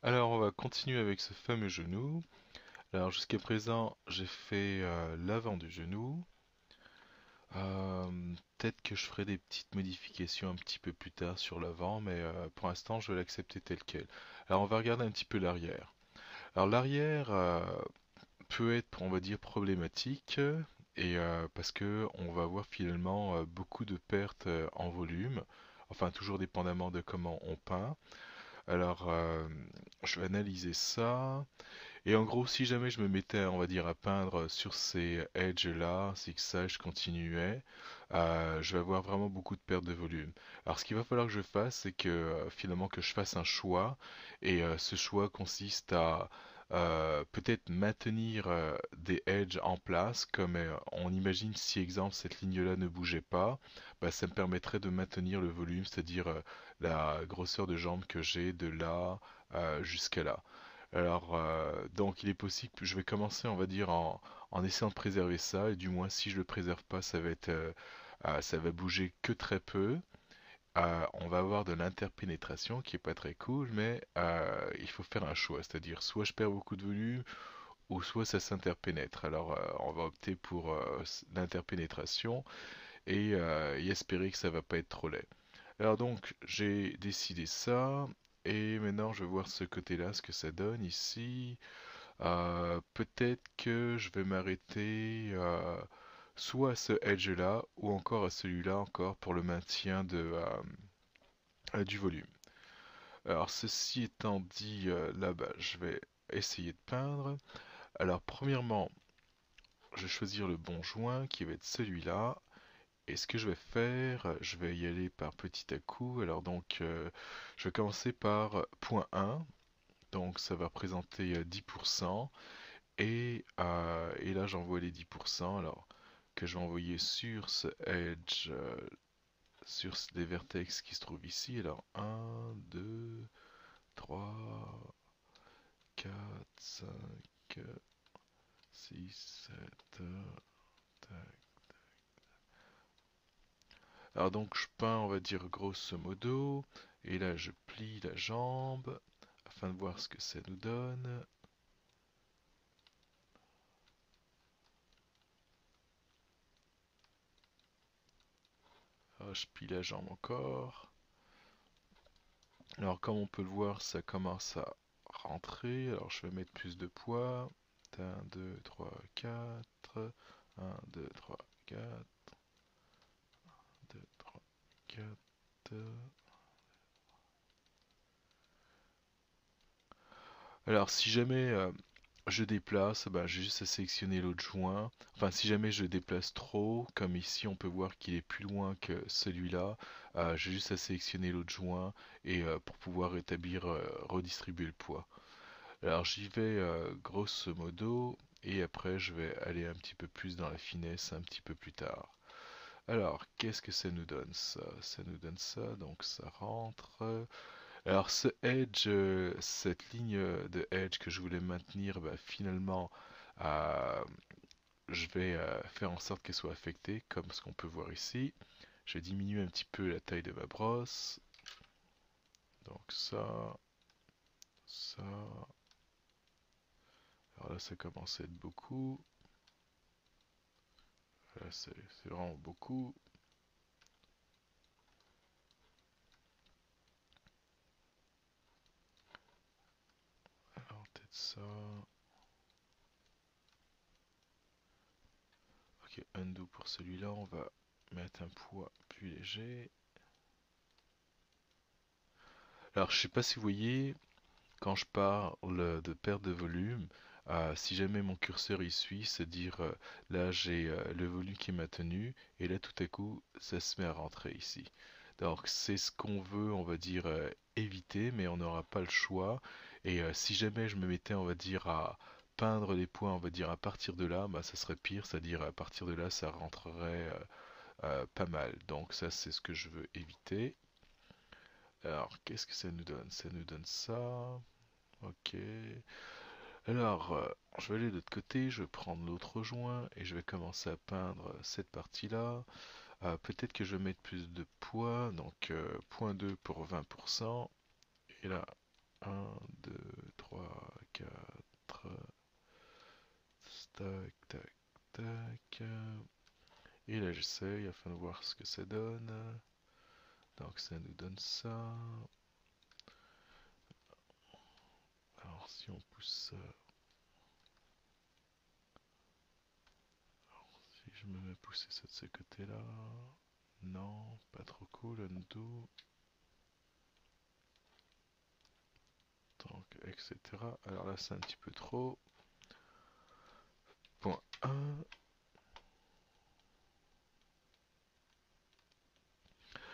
Alors, on va continuer avec ce fameux genou. Alors, jusqu'à présent, j'ai fait l'avant du genou. Peut-être que je ferai des petites modifications un petit peu plus tard sur l'avant, mais pour l'instant, je vais l'accepter tel quel. Alors, on va regarder un petit peu l'arrière. Alors, l'arrière peut être, on va dire, problématique, et parce que on va avoir finalement beaucoup de pertes en volume. Enfin, toujours dépendamment de comment on peint. Alors, je vais analyser ça. Et en gros, si jamais je me mettais, on va dire, à peindre sur ces edges-là, si que ça, je continuais, je vais avoir vraiment beaucoup de perte de volume. Alors, ce qu'il va falloir que je fasse, c'est que finalement que je fasse un choix, et ce choix consiste à peut-être maintenir des edges en place, comme on imagine si, exemple, cette ligne-là ne bougeait pas, bah, ça me permettrait de maintenir le volume, c'est-à-dire la grosseur de jambe que j'ai de là jusqu'à là. Alors, donc il est possible que je vais commencer, on va dire, en essayant de préserver ça, et du moins si je le préserve pas, ça va être, ça va bouger que très peu. On va avoir de l'interpénétration qui est pas très cool, mais il faut faire un choix, c'est-à-dire soit je perds beaucoup de volume, ou soit ça s'interpénètre. Alors, on va opter pour l'interpénétration et espérer que ça va pas être trop laid. Alors donc, j'ai décidé ça. Et maintenant, je vais voir ce côté-là, ce que ça donne ici. Peut-être que je vais m'arrêter soit à ce edge-là ou encore à celui-là encore pour le maintien du volume. Alors ceci étant dit, là-bas, je vais essayer de peindre. Alors premièrement, je vais choisir le bon joint qui va être celui-là. Et ce que je vais faire, je vais y aller par petit à coup. Alors donc, je vais commencer par point 1. Donc ça va représenter 10%. Et là, j'envoie les 10%. Alors que je vais envoyer sur ce edge, sur les vertex qui se trouvent ici. Alors 1, 2, 3, 4, 5, 6, 7. Tac. Alors donc je peins, on va dire grosso modo. Et là, je plie la jambe afin de voir ce que ça nous donne. Alors, je plie la jambe encore. Alors comme on peut le voir, ça commence à rentrer. Alors je vais mettre plus de poids. 1, 2, 3, 4. 1, 2, 3, 4. 2, 3, 4. Alors si jamais je déplace, bah, j'ai juste à sélectionner l'autre joint. Enfin si jamais je déplace trop, comme ici on peut voir qu'il est plus loin que celui-là, j'ai juste à sélectionner l'autre joint et pour pouvoir rétablir, redistribuer le poids. Alors j'y vais grosso modo et après je vais aller un petit peu plus dans la finesse un petit peu plus tard. Alors qu'est-ce que ça nous donne ça? Ça nous donne ça, donc ça rentre. Alors ce edge, cette ligne de edge que je voulais maintenir, bah, finalement euh, je vais faire en sorte qu'elle soit affectée comme ce qu'on peut voir ici. Je vais diminuer un petit peu la taille de ma brosse. Donc ça. Alors là ça commence à être beaucoup. Là c'est vraiment beaucoup. Alors peut-être ça. Ok, undo pour celui-là, on va mettre un poids plus léger. Alors je sais pas si vous voyez, quand je parle de perte de volume, si jamais mon curseur y suit, c'est-à-dire là j'ai le volume qui est maintenu et là tout à coup ça se met à rentrer ici. Donc c'est ce qu'on veut, on va dire, éviter, mais on n'aura pas le choix. Et si jamais je me mettais, on va dire, à peindre les points, on va dire, à partir de là, bah, ça serait pire, c'est-à-dire à partir de là ça rentrerait pas mal. Donc ça c'est ce que je veux éviter. Alors qu'est-ce que ça nous donne? Ça nous donne ça. Ok. Alors, je vais aller de l'autre côté, je vais prendre l'autre joint et je vais commencer à peindre cette partie-là. Peut-être que je vais mettre plus de poids, donc 0,2 pour 20%. Et là, 1, 2. tac, tac, tac. Et là j'essaye afin de voir ce que ça donne. Donc ça nous donne ça. Alors si on pousse ça, si je me mets à pousser ça de ce côté-là, non, pas trop cool, undo, donc etc. Alors là c'est un petit peu trop. Point 1.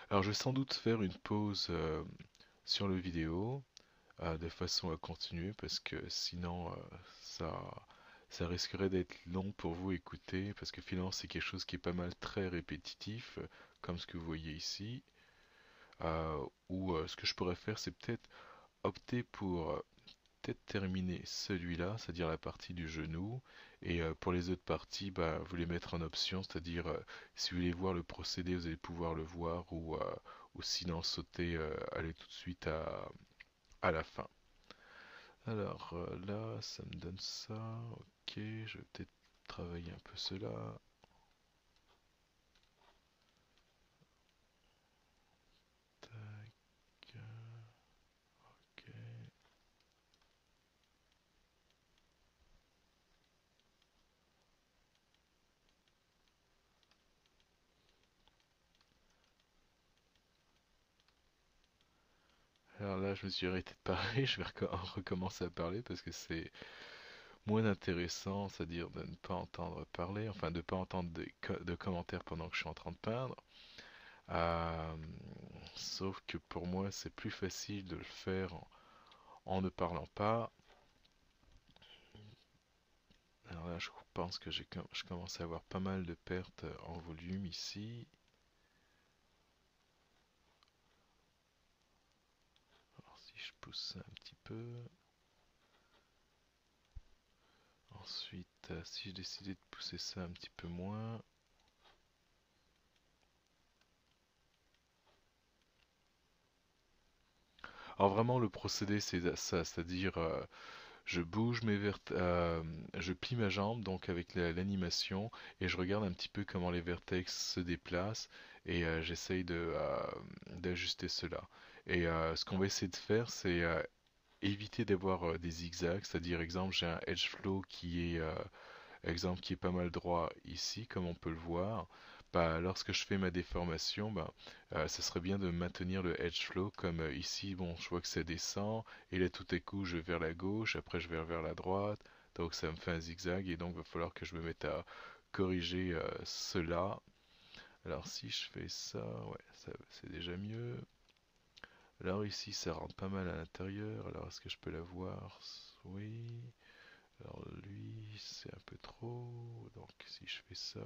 Alors je vais sans doute faire une pause sur le vidéo de façon à continuer parce que sinon ça, ça risquerait d'être long pour vous écouter parce que finalement c'est quelque chose qui est pas mal très répétitif comme ce que vous voyez ici. Ou ce que je pourrais faire c'est peut-être opter pour peut-être terminer celui-là, c'est-à-dire la partie du genou, et pour les autres parties, bah, vous les mettre en option, c'est-à-dire si vous voulez voir le procédé, vous allez pouvoir le voir, ou sinon sauter, aller tout de suite à la fin. Alors là, ça me donne ça, ok, je vais peut-être travailler un peu cela. Tac, ok. Alors là, je me suis arrêté de parler, je vais recommencer à parler parce que c'est moins intéressant, c'est-à-dire de ne pas entendre parler, enfin de ne pas entendre de commentaires pendant que je suis en train de peindre. Euh, Sauf que pour moi, c'est plus facile de le faire en ne parlant pas. Alors là, je pense que je commence à avoir pas mal de pertes en volume ici. Alors si je pousse ça un petit peu. Ensuite, si je décidais de pousser ça un petit peu moins. Alors vraiment, le procédé, c'est ça, c'est-à-dire je bouge je plie ma jambe donc avec l'animation et je regarde un petit peu comment les vertex se déplacent et j'essaye d'ajuster cela. Et ce qu'on va essayer de faire, c'est éviter d'avoir des zigzags, c'est-à-dire exemple j'ai un edge flow qui est pas mal droit ici, comme on peut le voir. Bah, lorsque je fais ma déformation, bah, ça serait bien de maintenir le edge flow comme ici, bon, je vois que ça descend, et là tout à coup je vais vers la gauche, après je vais vers la droite, donc ça me fait un zigzag, et donc il va falloir que je me mette à corriger cela. Alors si je fais ça, ouais, c'est déjà mieux. Alors ici ça rentre pas mal à l'intérieur, alors est-ce que je peux la voir? Oui. Alors lui, c'est un peu trop. Donc si je fais ça,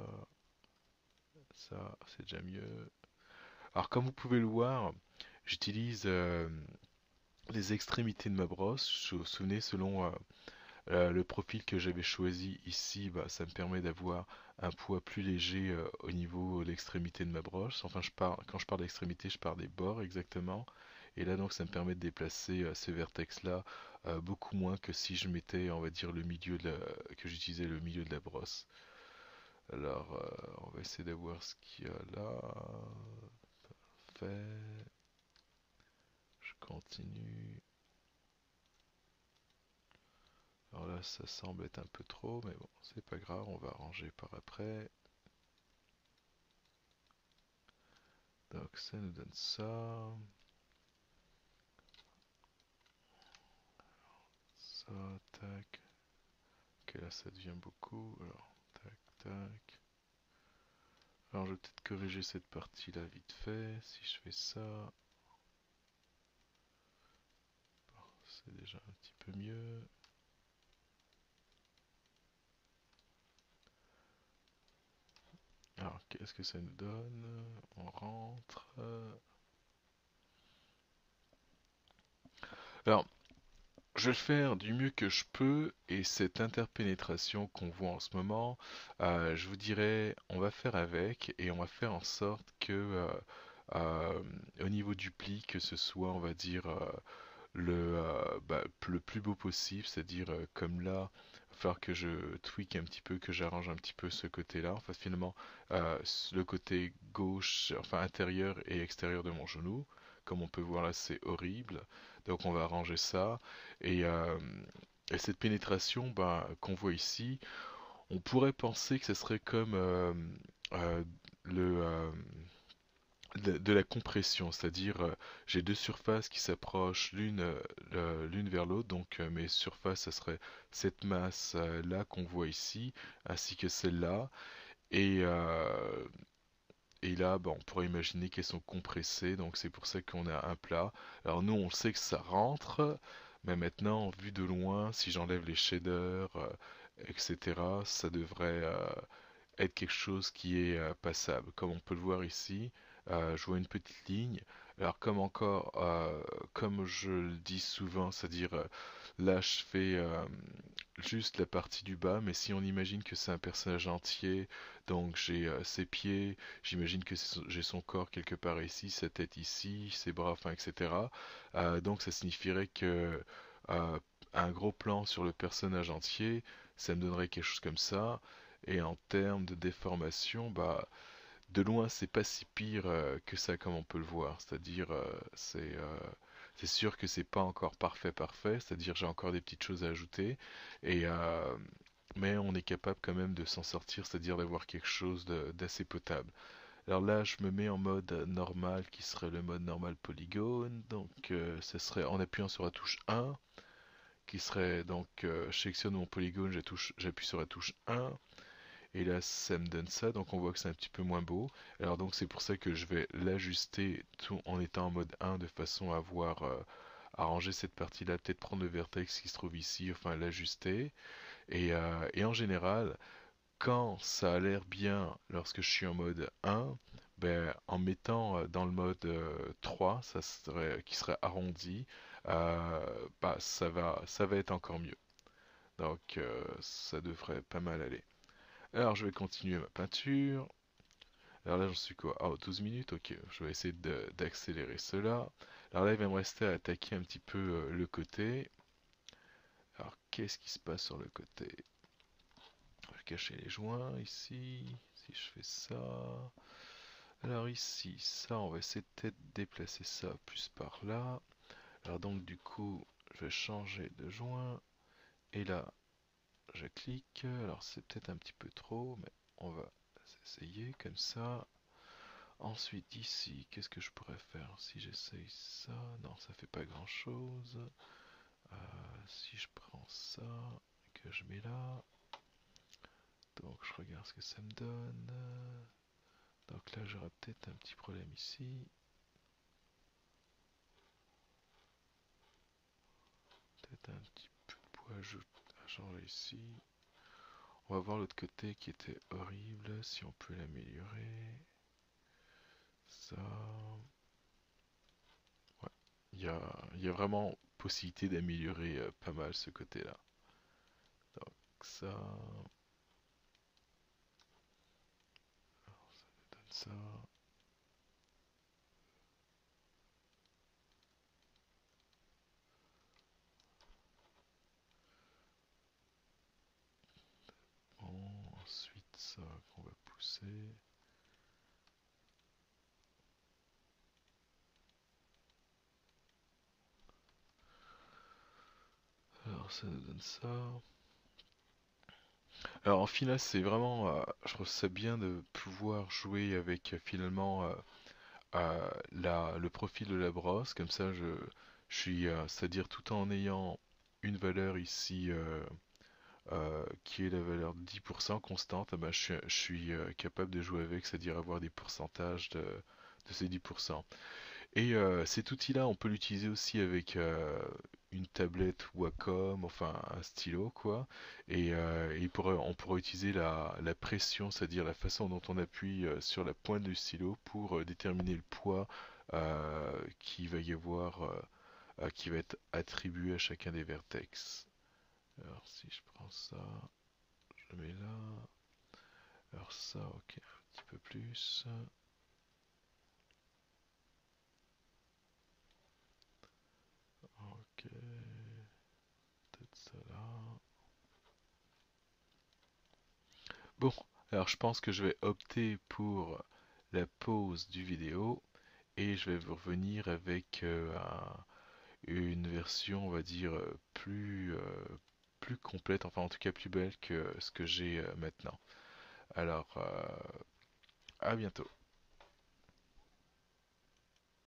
ça, c'est déjà mieux. Alors comme vous pouvez le voir, j'utilise les extrémités de ma brosse. Vous vous souvenez, selon le profil que j'avais choisi ici, bah, ça me permet d'avoir un poids plus léger au niveau de l'extrémité de ma brosse. Enfin, quand je parle d'extrémité, je parle des bords exactement. Et là, donc, ça me permet de déplacer ces vertex-là beaucoup moins que si je mettais, on va dire, que j'utilisais le milieu de la brosse. Alors, on va essayer de voir ce qu'il y a là. Fait. Je continue. Alors là, ça semble être un peu trop, mais bon, c'est pas grave, on va arranger par après. Donc ça nous donne ça. Ça, tac. Ok, là ça devient beaucoup. Alors, tac, tac. Alors je vais peut-être corriger cette partie-là vite fait. Si je fais ça, c'est déjà un petit peu mieux. Alors, qu'est-ce que ça nous donne? On rentre. Alors, je vais le faire du mieux que je peux et cette interpénétration qu'on voit en ce moment, je vous dirais, on va faire avec et on va faire en sorte que au niveau du pli, que ce soit, on va dire, le plus beau possible, c'est-à-dire comme là, il va falloir que je tweak un petit peu, que j'arrange un petit peu ce côté-là. Enfin, finalement, le côté gauche, enfin intérieur et extérieur de mon genou. Comme on peut voir là, c'est horrible. Donc on va arranger ça. Et, euh, et cette pénétration qu'on voit ici, on pourrait penser que ce serait comme euh, le, de la compression, c'est-à-dire j'ai deux surfaces qui s'approchent l'une vers l'autre, donc mes surfaces, ça serait cette masse là qu'on voit ici, ainsi que celle-là, et, euh, et là, on pourrait imaginer qu'elles sont compressées, donc c'est pour ça qu'on a un plat. Alors nous, on sait que ça rentre, mais maintenant, vu de loin, si j'enlève les shaders, etc., ça devrait être quelque chose qui est passable. Comme on peut le voir ici, je vois une petite ligne. Alors comme je le dis souvent, c'est-à-dire là je fais juste la partie du bas, mais si on imagine que c'est un personnage entier, donc j'ai ses pieds, j'imagine que j'ai son corps quelque part ici, sa tête ici, ses bras, enfin, etc. Donc ça signifierait que euh, un gros plan sur le personnage entier, ça me donnerait quelque chose comme ça. Et en termes de déformation, de loin, c'est pas si pire que ça comme on peut le voir. C'est-à-dire, c'est sûr que c'est pas encore parfait, parfait. C'est-à-dire, j'ai encore des petites choses à ajouter. Et, mais on est capable quand même de s'en sortir, c'est-à-dire d'avoir quelque chose d'assez potable. Alors là, je me mets en mode normal, qui serait le mode normal polygone. Donc, ce serait en appuyant sur la touche 1, qui serait donc, je sélectionne mon polygone, j'appuie sur la touche 1. Et là, ça me donne ça, donc on voit que c'est un petit peu moins beau. Alors donc c'est pour ça que je vais l'ajuster tout en étant en mode 1 de façon à avoir arrangé cette partie-là, peut-être prendre le vertex qui se trouve ici, enfin l'ajuster. Et en général, quand ça a l'air bien lorsque je suis en mode 1, en mettant dans le mode 3, qui serait arrondi, ça va être encore mieux. Donc ça devrait pas mal aller. Alors je vais continuer ma peinture. Alors là j'en suis quoi? Ah, 12 minutes, ok. Je vais essayer d'accélérer cela. Alors là il va me rester à attaquer un petit peu le côté. Alors qu'est-ce qui se passe sur le côté? Je vais cacher les joints ici. Si je fais ça. Alors ici, ça on va essayer de peut-être déplacer ça plus par là. Alors donc du coup je vais changer de joint. Et là je clique. Alors c'est peut-être un petit peu trop, mais on va essayer comme ça. Ensuite, ici, qu'est-ce que je pourrais faire si j'essaye ça? Non, ça fait pas grand-chose. Si je prends ça, que je mets là, donc je regarde ce que ça me donne. Donc là, j'aurais peut-être un petit problème ici. Peut-être un petit peu de poids à changer ici. On va voir l'autre côté qui était horrible, si on peut l'améliorer. Ça. Ouais. Il y a vraiment possibilité d'améliorer pas mal ce côté-là. Donc ça. Donne ça. Bon, ensuite ça qu'on va pousser. Alors ça nous donne ça. Alors en finale c'est vraiment, je trouve ça bien de pouvoir jouer avec finalement le profil de la brosse. Comme ça je suis, c'est-à-dire tout en ayant une valeur ici qui est la valeur 10% constante, je suis capable de jouer avec, c'est-à-dire avoir des pourcentages de ces 10%. Et cet outil-là, on peut l'utiliser aussi avec une tablette Wacom, enfin un stylo, quoi. Et on pourrait utiliser la pression, c'est-à-dire la façon dont on appuie sur la pointe du stylo pour déterminer le poids qui va y avoir, qui va être attribué à chacun des vertex. Alors si je prends ça, je le mets là. Alors ça, ok, un petit peu plus. Ok, peut-être ça là. Bon, alors je pense que je vais opter pour la pause du vidéo et je vais vous revenir avec une version, on va dire, plus complète, enfin en tout cas plus belle que ce que j'ai maintenant. Alors, à bientôt.